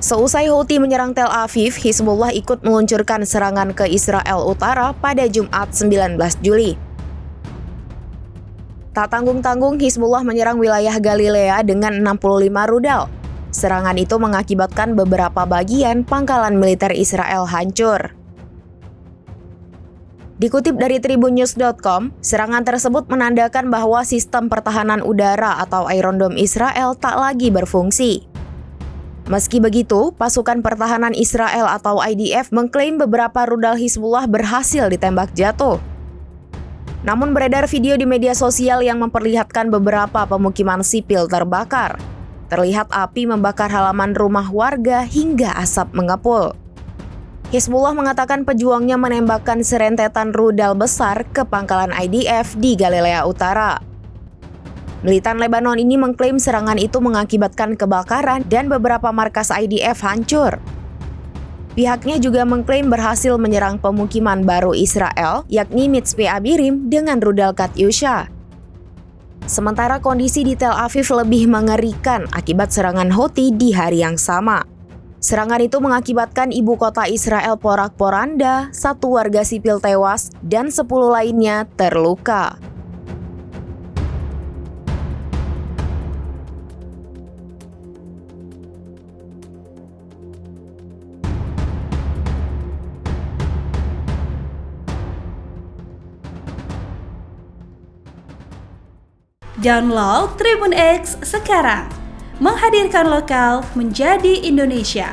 Seusai Houthi menyerang Tel Aviv, Hizbullah ikut meluncurkan serangan ke Israel Utara pada Jumat 19 Juli. Tak tanggung-tanggung, Hizbullah menyerang wilayah Galilea dengan 65 rudal. Serangan itu mengakibatkan beberapa bagian pangkalan militer Israel hancur. Dikutip dari tribunnews.com, serangan tersebut menandakan bahwa sistem pertahanan udara atau Iron Dome Israel tak lagi berfungsi. Meski begitu, pasukan pertahanan Israel atau IDF mengklaim beberapa rudal Hizbullah berhasil ditembak jatuh. Namun beredar video di media sosial yang memperlihatkan beberapa pemukiman sipil terbakar. Terlihat api membakar halaman rumah warga hingga asap mengepul. Hizbullah mengatakan pejuangnya menembakkan serentetan rudal besar ke pangkalan IDF di Galilea Utara. Militan Lebanon ini mengklaim serangan itu mengakibatkan kebakaran dan beberapa markas IDF hancur. Pihaknya juga mengklaim berhasil menyerang pemukiman baru Israel, yakni Mitzpe Abirim dengan rudal Katyusha. Sementara kondisi di Tel Aviv lebih mengerikan akibat serangan Houthi di hari yang sama. Serangan itu mengakibatkan ibu kota Israel porak-poranda, 1 warga sipil tewas, dan 10 lainnya terluka. Download Tribun X sekarang, menghadirkan lokal menjadi Indonesia.